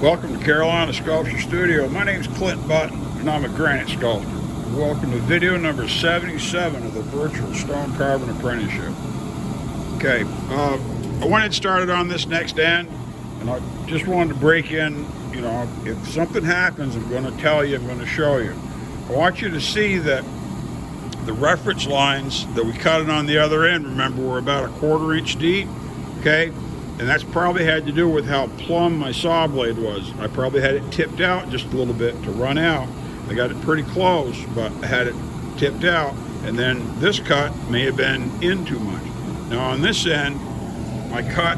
Welcome to Carolina Sculpture Studio. My name is Clint Button, and I'm a granite sculptor. Welcome to video number 77 of the virtual stone carving apprenticeship. Okay, I wanted started on this next end, and I just wanted to break in. You know, if something happens, I'm going to tell you, I'm going to show you. I want you to see that the reference lines that we cut it on the other end, remember, we're about 1/4 inch deep, okay? And that's probably had to do with how plumb my saw blade was. I probably had it tipped out just a little bit to run out. I got it pretty close, but I had it tipped out. And then this cut may have been in too much. Now on this end, I cut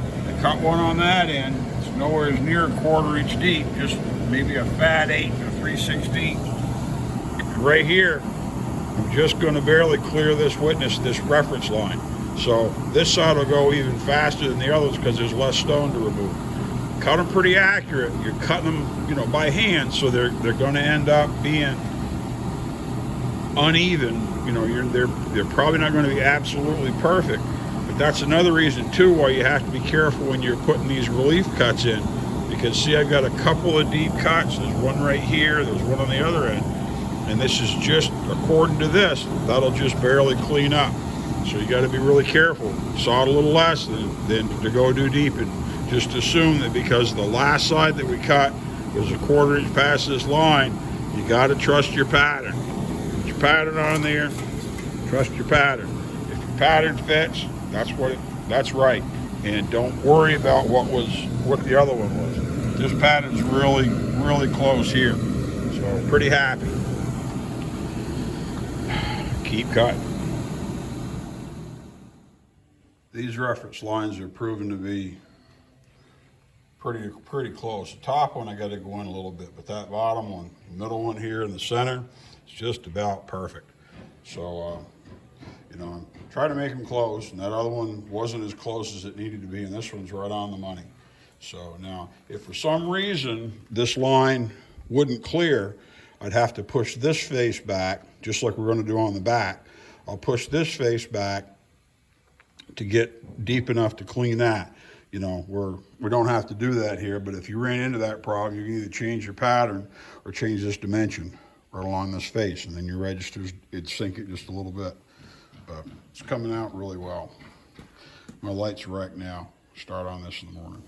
one on that end. It's nowhere near 1/4 inch deep, just maybe a fat 1/8 or 3/16. Right here, I'm just gonna barely clear this reference line. So this side will go even faster than the others because there's less stone to remove. Cut them pretty accurate. You're cutting them, you know, by hand, so they're going to end up being uneven. You know, they're probably not going to be absolutely perfect. But that's another reason too why you have to be careful when you're putting these relief cuts in. Because see, I've got a couple of deep cuts. There's one right here. There's one on the other end, and this is just according to this. That'll just barely clean up. So you got to be really careful. Saw it a little less than to go too deep and just assume that because the last side that we cut was 1/4 inch past this line, you got to trust your pattern. Put your pattern on there. Trust your pattern. If your pattern fits, that's right. And don't worry about what the other one was. This pattern's really close here. So pretty happy. Keep cutting. These reference lines are proven to be pretty close. The top one I got to go in a little bit, but that bottom one, the middle one here in the center, is just about perfect. So, you know, try to make them close, and that other one wasn't as close as it needed to be, and this one's right on the money. So now, if for some reason this line wouldn't clear, I'd have to push this face back, just like we're going to do on the back. I'll push this face back to get deep enough to clean that. You know, we don't have to do that here, but if you ran into that problem, you can either change your pattern or change this dimension right along this face, and then your registers, it'd sink it just a little bit. But it's coming out really well. My light's right now. Start on this in the morning.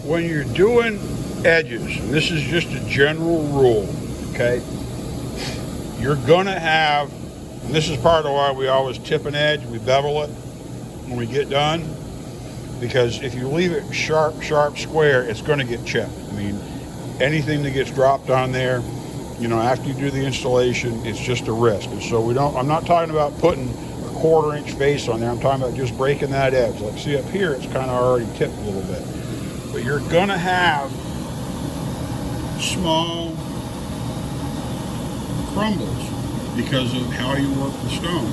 When you're doing edges, and this is just a general rule, okay, you're gonna have, and this is part of why we always tip an edge, we bevel it when we get done, because if you leave it sharp square, it's going to get chipped. I mean, anything that gets dropped on there, you know, after you do the installation, it's just a risk. And so I'm not talking about putting a 1/4 inch face on there. I'm talking about just breaking that edge. Like, see up here, it's kind of already tipped a little bit. But you're going to have small crumbles because of how you work the stone.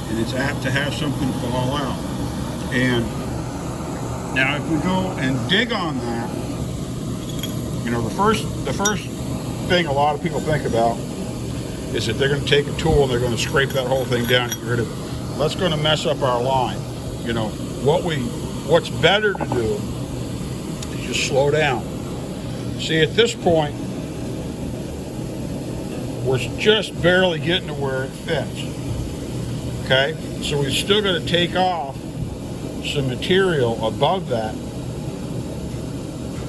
And it's apt to have something fall out. And now if we go and dig on that, you know, the first thing a lot of people think about is that they're going to take a tool and they're going to scrape that whole thing down and get rid of it. That's going to mess up our line. You know, what's better to do is just slow down. See, at this point, we're just barely getting to where it fits. Okay, so we've still got to take off some material above that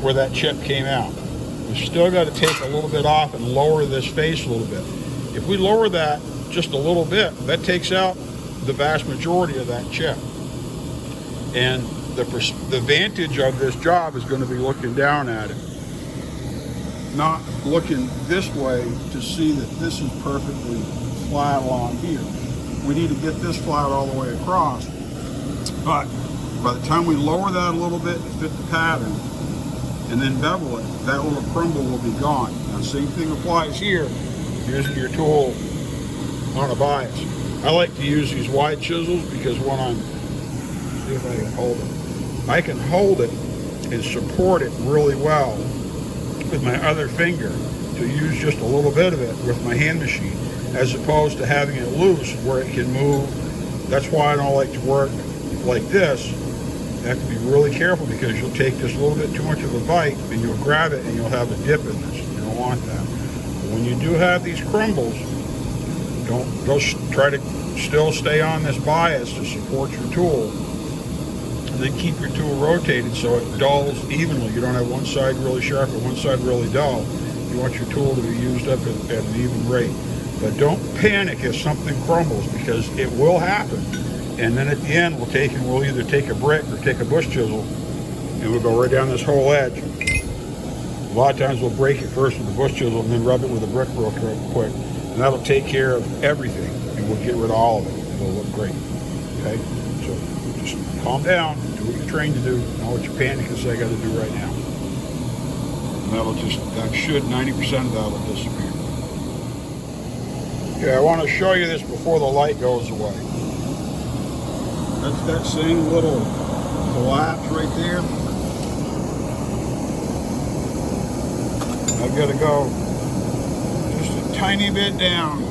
where that chip came out. We've still got to take a little bit off and lower this face a little bit. If we lower that just a little bit, that takes out the vast majority of that chip. And the advantage of this job is going to be looking down at it, not looking this way to see that this is perfectly flat along here. We need to get this flat all the way across, but by the time we lower that a little bit to fit the pattern and then bevel it, that little crumble will be gone. Now, same thing applies here, using your tool on a bias. I like to use these wide chisels because when see if I can hold it. I can hold it and support it really well with my other finger to use just a little bit of it with my hand machine, as opposed to having it loose where it can move. That's why I don't like to work like this you have to be really careful because you'll take just a little bit too much of a bite and you'll grab it and you'll have a dip in this. You don't want that. But when you do have these crumbles, don't try to still stay on this bias to support your tool. And then keep your tool rotated so it dulls evenly. You don't have one side really sharp and one side really dull. You want your tool to be used up at an even rate. But don't panic if something crumbles, because it will happen. And then at the end, we'll either take a brick or take a bush chisel, and we'll go right down this whole edge. A lot of times we'll break it first with the bush chisel and then rub it with a brick real quick. And that'll take care of everything, and we'll get rid of all of it. It'll look great. Okay? So just calm down, do what you're trained to do, not what your panic is I got to do right now. And that should, 90% of that will disappear. Okay, I want to show you this before the light goes away. That's that same little collapse right there. I've got to go just a tiny bit down.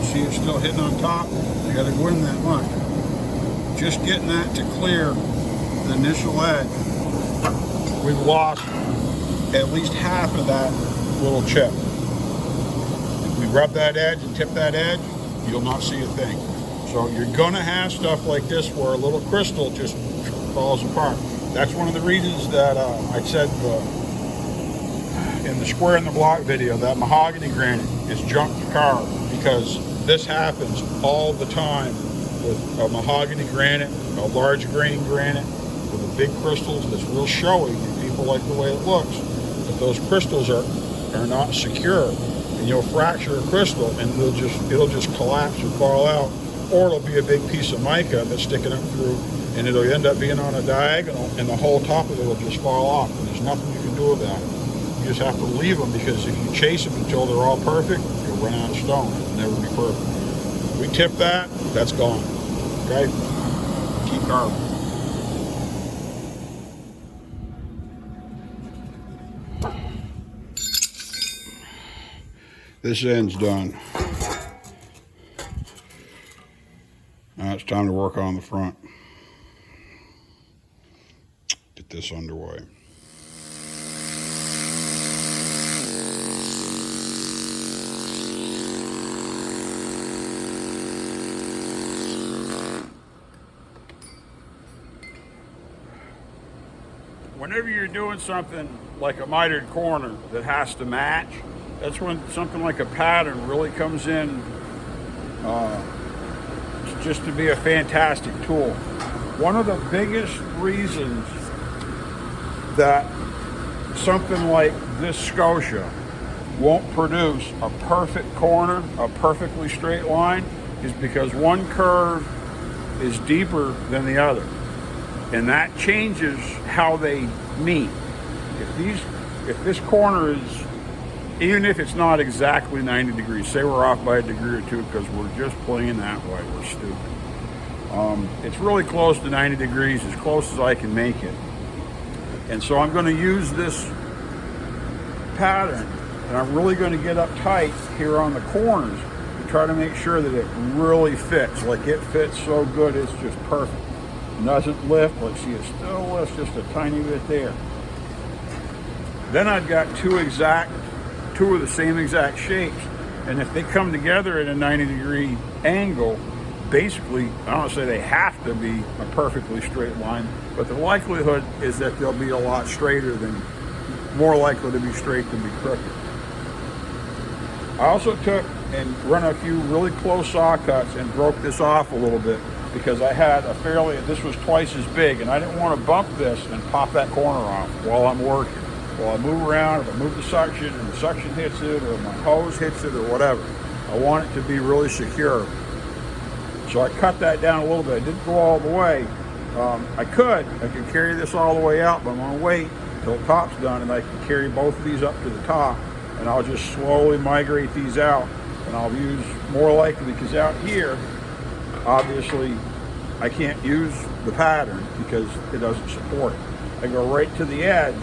See it's still hitting on top? I got to go in that much. Just getting that to clear the initial edge. We've lost at least half of that little chip. If we rub that edge and tip that edge, you'll not see a thing. So you're gonna have stuff like this where a little crystal just falls apart. That's one of the reasons that I said in the square in the block video that mahogany granite is junk car, because this happens all the time with a mahogany granite, a large grain granite with the big crystals that's real showy, and people like the way it looks. But those crystals are not secure, and you'll fracture a crystal and it'll just collapse or fall out, or it'll be a big piece of mica that's sticking up through, and it'll end up being on a diagonal, and the whole top of it will just fall off, and there's nothing you can do about it. You just have to leave them, because if you chase them until they're all perfect, you'll run out of stone. It'll never be perfect. We tip that, that's gone. Okay? Keep carving. This end's done. Now it's time to work on the front. Get this underway. Whenever you're doing something like a mitered corner that has to match, that's when something like a pattern really comes in just to be a fantastic tool. One of the biggest reasons that something like this scotia won't produce a perfect corner, a perfectly straight line, is because one curve is deeper than the other. And that changes how they meet. If this corner is, even if it's not exactly 90 degrees, say we're off by a degree or two because we're just playing that way, we're stupid. It's really close to 90 degrees, as close as I can make it. And so I'm going to use this pattern, and I'm really going to get up tight here on the corners to try to make sure that it really fits. Like, it fits so good, it's just perfect. It doesn't lift. Let's see, it still lifts just a tiny bit there. Then I've got two of the same exact shapes, and if they come together at a 90-degree angle, basically, I don't want to say they have to be a perfectly straight line, but the likelihood is that they'll be a lot straighter than, more likely to be straight than be crooked. I also took and run a few really close saw cuts and broke this off a little bit, because I had this was twice as big, and I didn't want to bump this and pop that corner off while I'm working. While I move around, if I move the suction and the suction hits it, or my hose hits it, or whatever, I want it to be really secure. So I cut that down a little bit. I didn't go all the way. I could carry this all the way out, but I'm gonna wait till the top's done, and I can carry both of these up to the top, and I'll just slowly migrate these out, and I'll use, more likely, because out here, obviously, I can't use the pattern because it doesn't support it. I go right to the edge,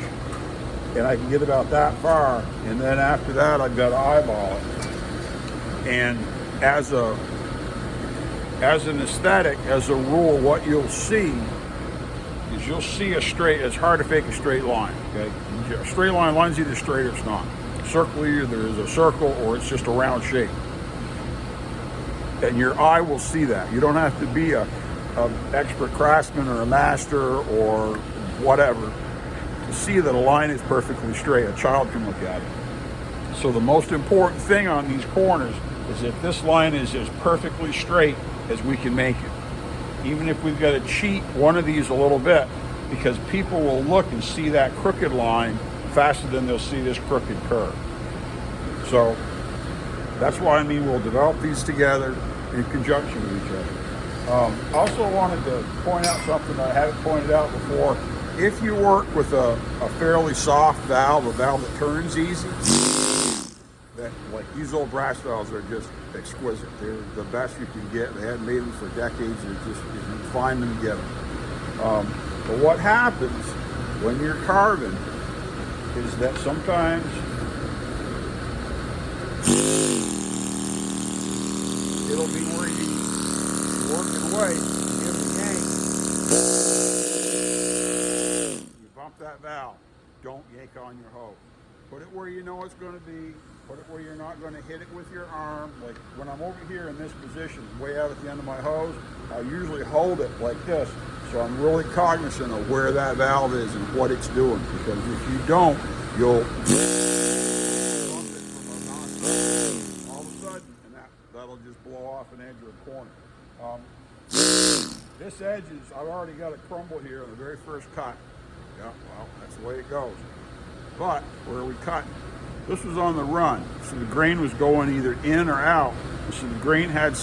and I can get about that far, and then after that I've got to eyeball it. And as an aesthetic, as a rule, what you'll see is you'll see a straight, it's hard to fake a straight line, okay? A straight line's either straight or it's not. Circle, either is a circle or it's just a round shape. And your eye will see that. You don't have to be a expert craftsman or a master or whatever to see that a line is perfectly straight. A child can look at it. So the most important thing on these corners is that this line is as perfectly straight as we can make it. Even if we've got to cheat one of these a little bit, because people will look and see that crooked line faster than they'll see this crooked curve. So that's why we'll develop these together in conjunction with each other. Also wanted to point out something that I haven't pointed out before. If you work with a fairly soft valve, a valve that turns easy, that, like these old brass valves are just exquisite. They're the best you can get. They haven't made them for decades. They're just, you can find them and get them. But what happens when you're carving is that sometimes it'll be where you work it away, give it a yank, you bump that valve. Don't yank on your hose. Put it where you know it's going to be. Put it where you're not going to hit it with your arm. Like when I'm over here in this position, way out at the end of my hose, I usually hold it like this. So I'm really cognizant of where that valve is and what it's doing. Because if you don't, you'll bump it from a non-stop all of a sudden, and that'll just blow off an edge or a corner. This edge is, I've already got a crumble here on the very first cut. Yeah, well, that's the way it goes. But where we cut, this was on the run, so the grain was going either in or out. So the grain had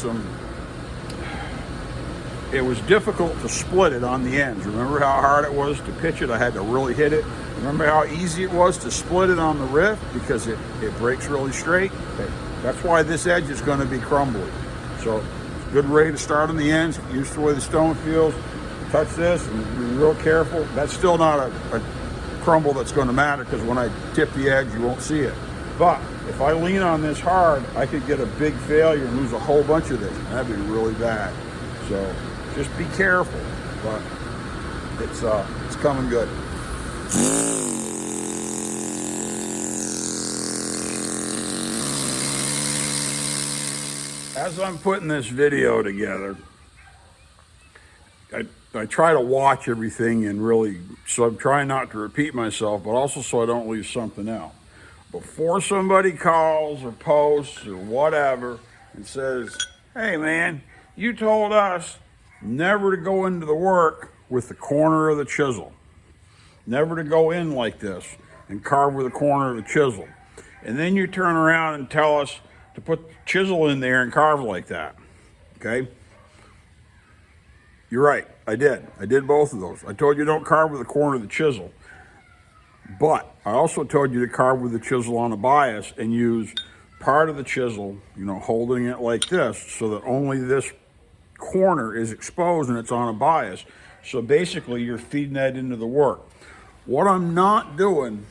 it was difficult to split it on the ends. Remember how hard it was to pitch it? I had to really hit it. Remember how easy it was to split it on the rift because it breaks really straight? Okay. That's why this edge is going to be crumbly. So it's a good way to start on the ends. Get used to the way the stone feels. Touch this and be real careful. That's still not a crumble that's going to matter because when I tip the edge, you won't see it. But if I lean on this hard, I could get a big failure and lose a whole bunch of this. That'd be really bad. So just be careful. But it's coming good. As I'm putting this video together, I try to watch everything and really, so I'm trying not to repeat myself, but also so I don't leave something out. Before somebody calls or posts or whatever and says, hey man, you told us never to go into the work with the corner of the chisel. Never to go in like this and carve with the corner of the chisel. And then you turn around and tell us to put the chisel in there and carve like that, okay? You're right, I did. I did both of those. I told you don't carve with the corner of the chisel, but I also told you to carve with the chisel on a bias and use part of the chisel, holding it like this so that only this corner is exposed and it's on a bias. So basically you're feeding that into the work. What I'm not doing,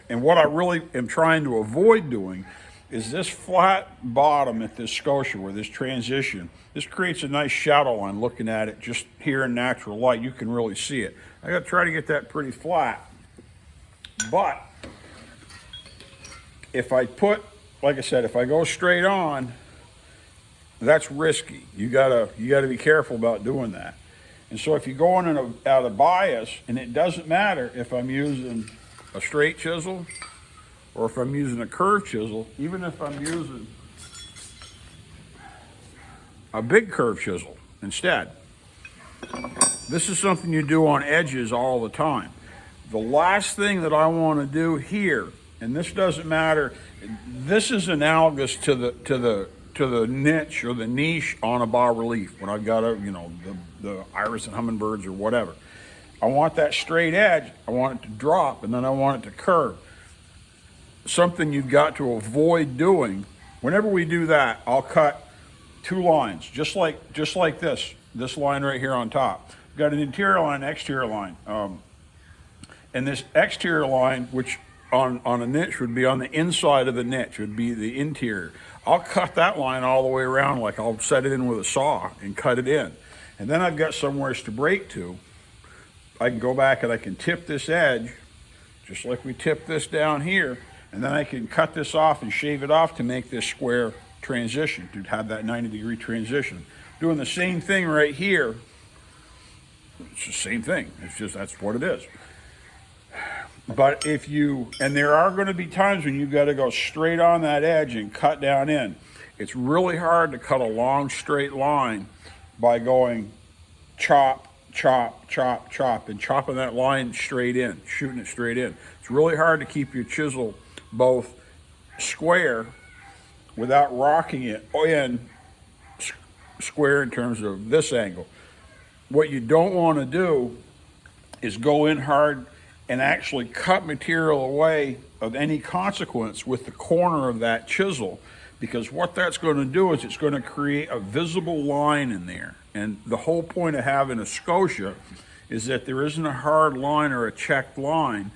and what I really am trying to avoid doing, is this flat bottom at this scotia where this transition, this creates a nice shadow line. Looking at it just here in natural light, you can really see it. I got to try to get that pretty flat. But if I put, like I said, if I go straight on, that's risky. You gotta be careful about doing that. And so if you go in and out of bias, and it doesn't matter if I'm using a straight chisel or if I'm using a curved chisel, even if I'm using a big curved chisel instead. This is something you do on edges all the time. The last thing that I want to do here, and this doesn't matter, this is analogous to the niche or the niche on a bas relief when I've got the iris and hummingbirds or whatever. I want that straight edge, I want it to drop, and then I want it to curve. Something you've got to avoid doing. Whenever we do that, I'll cut two lines, just like this line right here on top. I've got an interior line, exterior line. And this exterior line, which on a niche would be on the inside of the niche, would be the interior. I'll cut that line all the way around, like I'll set it in with a saw and cut it in. And then I've got somewhere to break to. I can go back and I can tip this edge, just like we tip this down here, and then I can cut this off and shave it off to make this square transition, to have that 90-degree transition. Doing the same thing right here. It's the same thing. It's just, that's what it is. But if you, and there are going to be times when you've got to go straight on that edge and cut down in. It's really hard to cut a long straight line by going chop, chop, chop, chop, and chopping that line straight in, shooting it straight in. It's really hard to keep your chisel both square without rocking it in square in terms of this angle. What you don't want to do is go in hard and actually cut material away of any consequence with the corner of that chisel, because what that's going to do is it's going to create a visible line in there. And the whole point of having a scotia is that there isn't a hard line or a checked line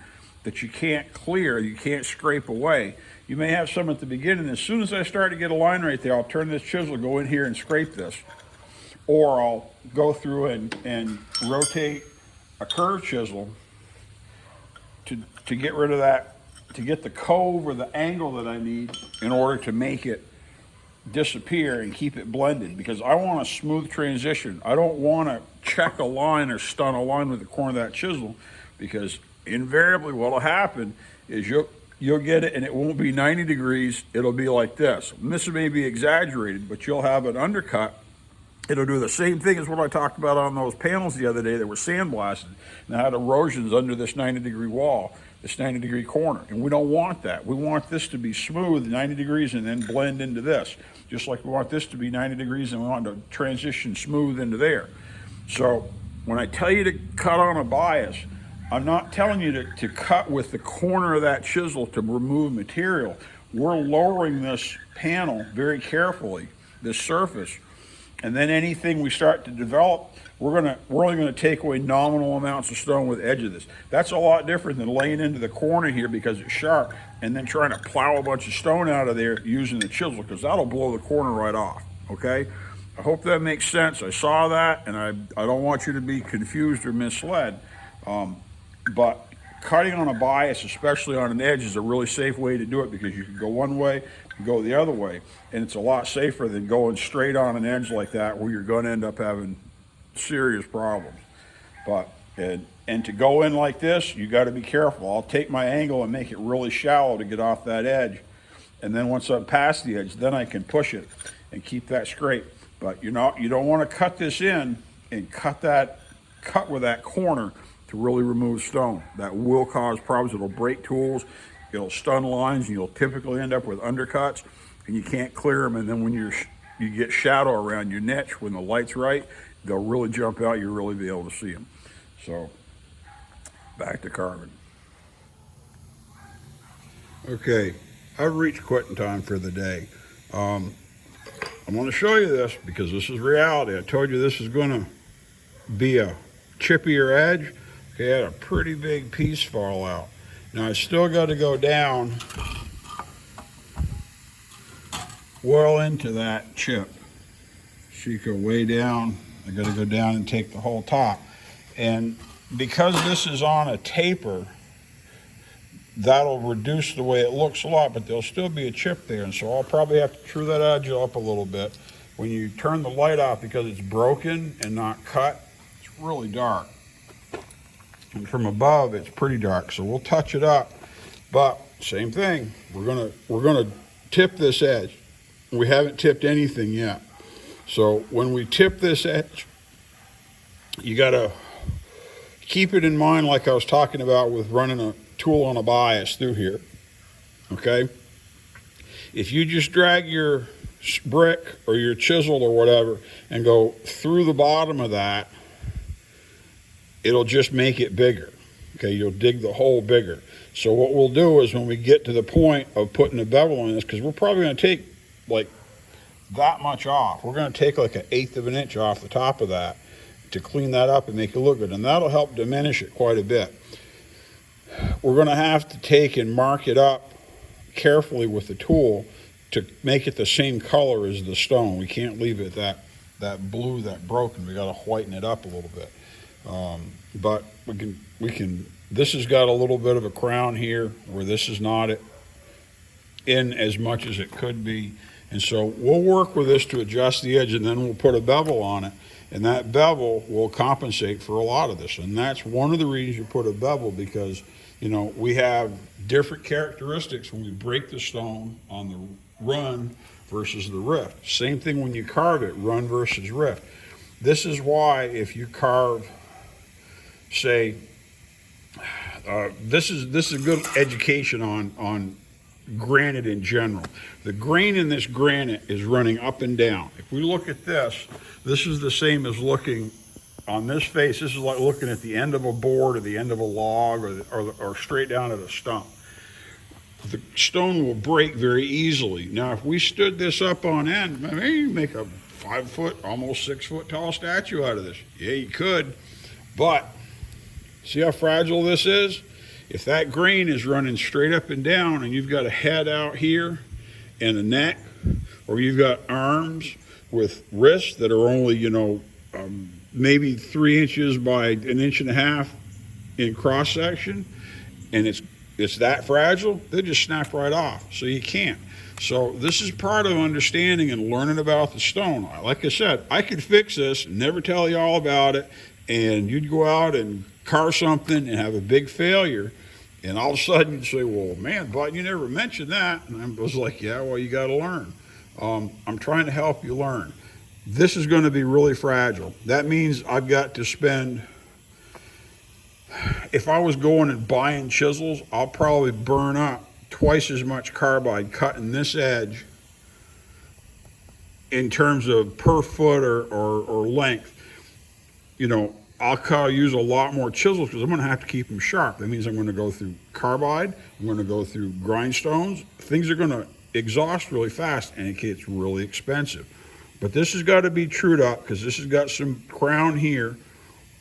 that you can't clear, you can't scrape away. You may have some at the beginning. As soon as I start to get a line right there, I'll turn this chisel, go in here and scrape this. Or I'll go through and rotate a curved chisel to get rid of that, to get the cove or the angle that I need in order to make it disappear and keep it blended, because I want a smooth transition. I don't want to check a line or stun a line with the corner of that chisel, because invariably what will happen is you'll get it and it won't be 90 degrees, it'll be like this. And this may be exaggerated, but you'll have an undercut. It'll do the same thing as what I talked about on those panels the other day that were sandblasted and had erosions under this 90-degree wall, this 90-degree corner. And we don't want that. We want this to be smooth, 90 degrees, and then blend into this. Just like we want this to be 90 degrees and we want to transition smooth into there. So when I tell you to cut on a bias, I'm not telling you to cut with the corner of that chisel to remove material. We're lowering this panel very carefully, this surface, and then anything we start to develop, we're only going to take away nominal amounts of stone with the edge of this. That's a lot different than laying into the corner here because it's sharp and then trying to plow a bunch of stone out of there using the chisel, because that'll blow the corner right off, okay? I hope that makes sense. I saw that, and I don't want you to be confused or misled. But cutting on a bias, especially on an edge, is a really safe way to do it, because you can go one way, you can go the other way, and it's a lot safer than going straight on an edge like that, where you're going to end up having serious problems. But and to go in like this, you got to be careful. I'll take my angle and make it really shallow to get off that edge, and then once I'm past the edge, then I can push it and keep that straight. But you don't want to cut this in and cut with that corner to really remove stone. That will cause problems. It'll break tools, it'll stun lines, and you'll typically end up with undercuts, and you can't clear them. And then when you get shadow around your niche, when the light's right, they'll really jump out. You'll really be able to see them. So back to carving. Okay, I've reached quitting time for the day. I'm going to show you this because this is reality. I told you this is going to be a chippier edge. Okay, I had a pretty big piece fall out. Now I still got to go down well into that chip. So you go way down. I got to go down and take the whole top. And because this is on a taper, that'll reduce the way it looks a lot, but there'll still be a chip there. And so I'll probably have to true that edge up a little bit. When you turn the light off, because it's broken and not cut, it's really dark. And from above, it's pretty dark, so we'll touch it up. But same thing, we're gonna tip this edge. We haven't tipped anything yet. So when we tip this edge, you gotta keep it in mind, like I was talking about with running a tool on a bias through here. Okay? If you just drag your brick or your chisel or whatever and go through the bottom of that, it'll just make it bigger. Okay, you'll dig the hole bigger. So what we'll do is when we get to the point of putting a bevel in this, because we're probably going to take like that much off. We're going to take like 1/8 of an inch off the top of that to clean that up and make it look good. And that'll help diminish it quite a bit. We're going to have to take and mark it up carefully with the tool to make it the same color as the stone. We can't leave it that blue that broken. We got to whiten it up a little bit. But we can, this has got a little bit of a crown here where this is not in as much as it could be. And so we'll work with this to adjust the edge, and then we'll put a bevel on it. And that bevel will compensate for a lot of this. And that's one of the reasons you put a bevel, because, you know, we have different characteristics when we break the stone on the run versus the rift. Same thing when you carve it, run versus rift. This is why if you carve, say, this is a good education on granite in general. The grain in this granite is running up and down. If we look at this, this is the same as looking on this face. This is like looking at the end of a board or the end of a log, or straight down at a stump. The stone will break very easily. Now, if we stood this up on end, maybe you make a 5 foot, almost 6 foot tall statue out of this. Yeah, you could, but see how fragile this is? If that grain is running straight up and down, and you've got a head out here and a neck, or you've got arms with wrists that are only, you know, maybe 3 inches by 1.5 inches in cross section, and it's that fragile, they just snap right off. So you can't. So this is part of understanding and learning about the stone. Like I said, I could fix this, never tell you all about it, and you'd go out and carve something and have a big failure, and all of a sudden you'd say, well, man, but you never mentioned that. And I was like, yeah, well, you got to learn. I'm trying to help you learn. This is going to be really fragile. That means I've got to spend, if I was going and buying chisels, I'll probably burn up twice as much carbide cutting this edge in terms of per foot or length. You know, I'll use a lot more chisels because I'm going to have to keep them sharp. That means I'm going to go through carbide, I'm going to go through grindstones. Things are going to exhaust really fast, and it gets really expensive. But this has got to be trued up because this has got some crown here,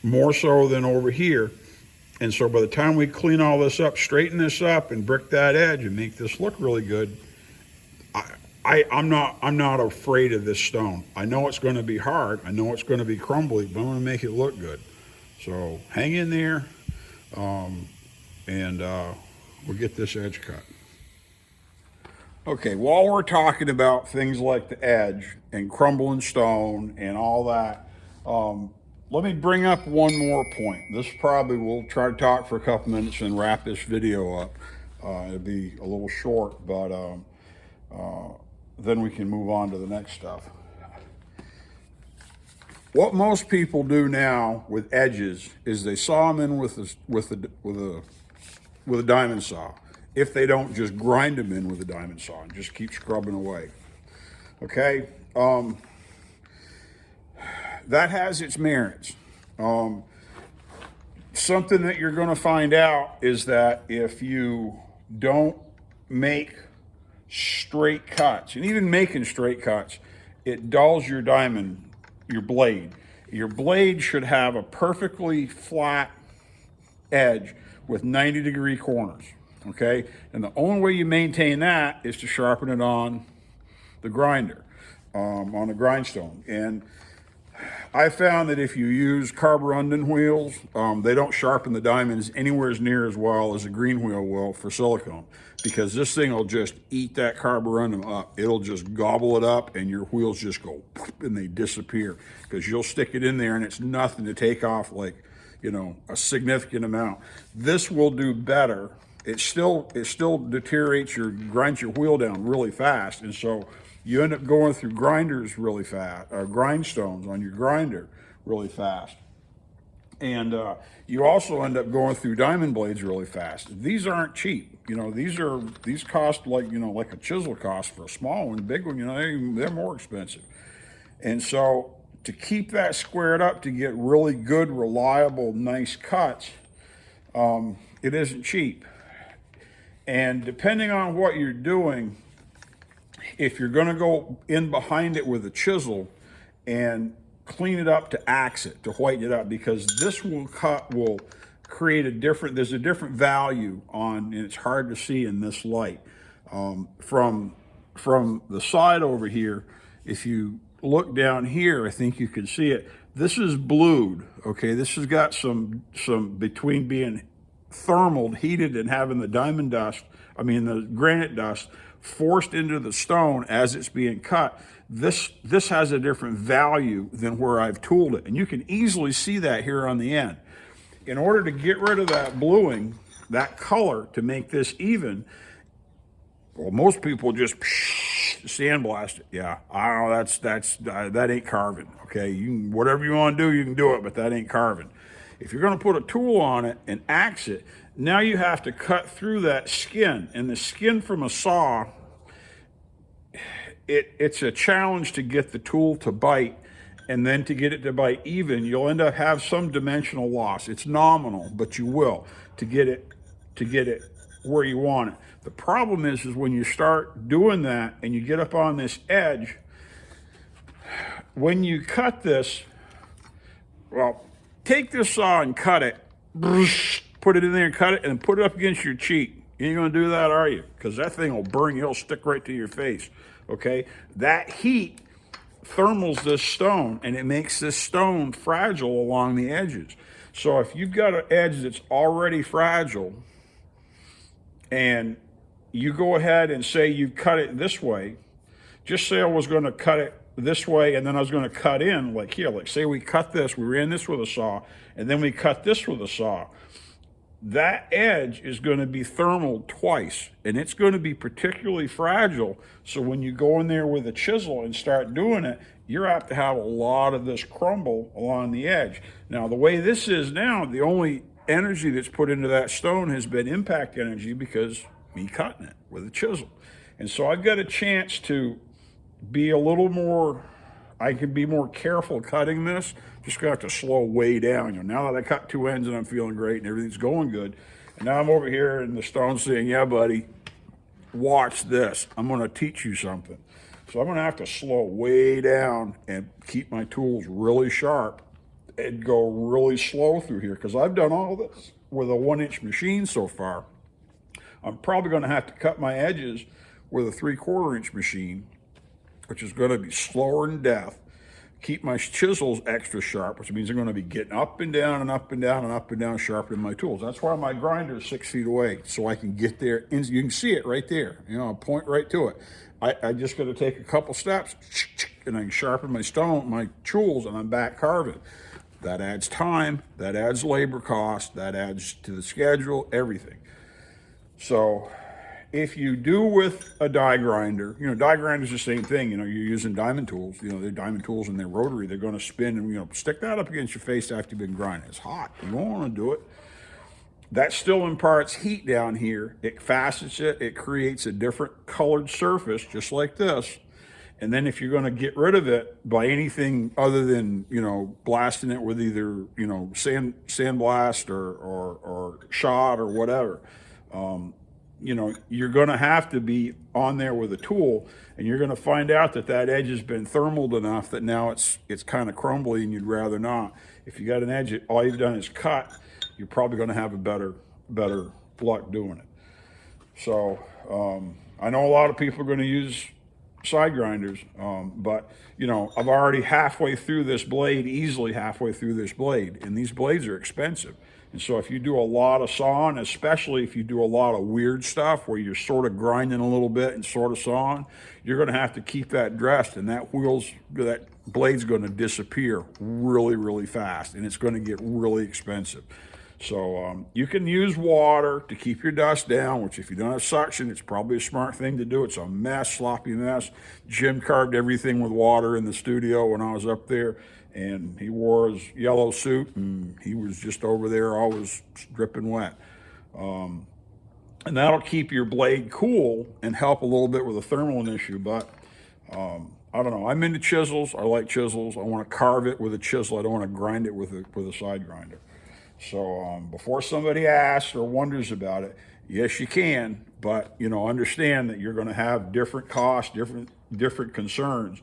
more so than over here. And so by the time we clean all this up, straighten this up, and brick that edge and make this look really good, I'm not afraid of this stone. I know it's going to be hard. I know it's going to be crumbly, but I'm going to make it look good. So hang in there, and we'll get this edge cut. Okay, while we're talking about things like the edge and crumbling stone and all that, let me bring up one more point. This probably will try to talk for a couple minutes and wrap this video up. It'll be a little short, but then we can move on to the next stuff. What most people do now with edges is they saw them in with a diamond saw. If they don't, just grind them in with a diamond saw and just keep scrubbing away. Okay, that has its merits. Something that you're going to find out is that if you don't make straight cuts, and even making straight cuts, it dulls your diamond, your blade. Your blade should have a perfectly flat edge with 90-degree corners, okay? And the only way you maintain that is to sharpen it on the grinder, on the grindstone. And I found that if you use carborundum wheels, they don't sharpen the diamonds anywhere as near as well as a green wheel will for silicone, because this thing will just eat that carborundum up. It'll just gobble it up, and your wheels just go and they disappear, because you'll stick it in there and it's nothing to take off, like, you know, a significant amount. This will do better. It still deteriorates grinds your wheel down really fast, and so you end up going through grinders really fast, grindstones on your grinder really fast. And you also end up going through diamond blades really fast. These aren't cheap. You know, these cost like, you know, like a chisel cost for a small one. Big one, you know, they're more expensive. And so to keep that squared up, to get really good, reliable, nice cuts, it isn't cheap. And depending on what you're doing, if you're going to go in behind it with a chisel and clean it up to axe it, to whiten it up, because this will create there's a different value on, and it's hard to see in this light. From the side over here, if you look down here, I think you can see it. This is blued, okay? This has got some between being thermal, heated, and having the the granite dust forced into the stone as it's being cut. This has a different value than where I've tooled it. And you can easily see that here on the end. In order to get rid of that bluing, that color, to make this even, well, most people just sandblast it. Yeah, I don't know, that ain't carving. Okay, you can, whatever you want to do, you can do it, but that ain't carving. If you're going to put a tool on it and axe it, now you have to cut through that skin, and the skin from a saw, it's a challenge to get the tool to bite, and then to get it to bite even, you'll end up have some dimensional loss. It's nominal, but you will to get it where you want it. The problem is when you start doing that and you get up on this edge, when you cut this, well, take this saw and cut it, put it in there and cut it, and put it up against your cheek. You ain't gonna do that, are you? Because that thing will burn you, it'll stick right to your face, okay? That heat thermals this stone, and it makes this stone fragile along the edges. So if you've got an edge that's already fragile, and you go ahead and say you cut it this way, just say I was going to cut it this way, and then I was going to cut in like here, like say we cut this, we ran this with a saw, and then we cut this with a saw. That edge is going to be thermaled twice, and it's going to be particularly fragile. So when you go in there with a chisel and start doing it, you're apt to have a lot of this crumble along the edge. Now, the way this is now, the only energy that's put into that stone has been impact energy because me cutting it with a chisel. And so I've got a chance to be a little more, I can be more careful cutting this. Just gonna have to slow way down. You know, now that I cut two ends and I'm feeling great and everything's going good, and now I'm over here and the stone's saying, yeah, buddy, watch this. I'm gonna teach you something. So I'm gonna have to slow way down and keep my tools really sharp and go really slow through here, because I've done all this with a 1-inch machine so far. I'm probably gonna have to cut my edges with a 3/4-inch machine, which is gonna be slower than death. Keep my chisels extra sharp, which means I'm going to be getting up and down and up and down and up and down sharpening my tools. That's why my grinder is 6 feet away, so I can get there. And you can see it right there. You know, I'll point right to it. I just got to take a couple steps, and I can sharpen my tools, and I'm back carving. That adds time, that adds labor cost, that adds to the schedule, everything. So if you do with a die grinder, you know, die grinder's the same thing. You know, you're using diamond tools. You know, they're diamond tools and they're rotary. They're going to spin and, you know, stick that up against your face after you've been grinding. It's hot. You don't want to do it. That still imparts heat down here. It facets it. It creates a different colored surface, just like this. And then if you're going to get rid of it by anything other than, you know, blasting it with either, you know, sandblast or shot or whatever, you know, you're going to have to be on there with a tool, and you're going to find out that that edge has been thermaled enough that now it's kind of crumbly, and you'd rather not. If you got an edge that all you've done is cut, you're probably going to have a better luck doing it. So I know a lot of people are going to use side grinders, but you know, I'm already halfway through this blade, easily halfway through this blade, and these blades are expensive. And so if you do a lot of sawing, especially if you do a lot of weird stuff where you're sort of grinding a little bit and sort of sawing, you're going to have to keep that dressed, and that blade's going to disappear really, really fast, and it's going to get really expensive. So you can use water to keep your dust down, which if you don't have suction, it's probably a smart thing to do. It's a mess, sloppy mess. Jim carved everything with water in the studio when I was up there, and he wore his yellow suit, and he was just over there always dripping wet. And that'll keep your blade cool and help a little bit with the thermal issue, but I don't know. I'm into chisels. I like chisels. I want to carve it with a chisel. I don't want to grind it with a side grinder. So before somebody asks or wonders about it, yes, you can, but you know, understand that you're going to have different costs, different concerns,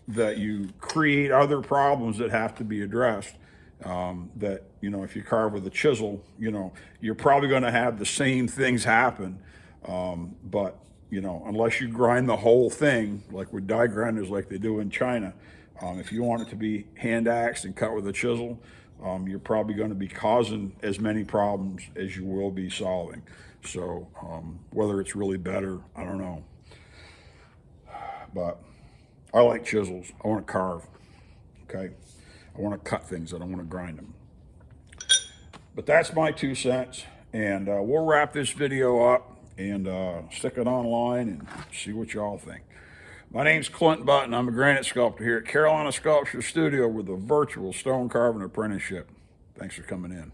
that you create other problems that have to be addressed. That, you know, if you carve with a chisel, you know, you're probably going to have the same things happen, but you know, unless you grind the whole thing, like with die grinders like they do in China, if you want it to be hand axed and cut with a chisel, you're probably going to be causing as many problems as you will be solving. So whether it's really better, I don't know. But I like chisels. I want to carve, okay? I want to cut things. I don't want to grind them. But that's my 2 cents. And we'll wrap this video up and stick it online and see what y'all think. My name's Clint Button. I'm a granite sculptor here at Carolina Sculpture Studio with a virtual stone carving apprenticeship. Thanks for coming in.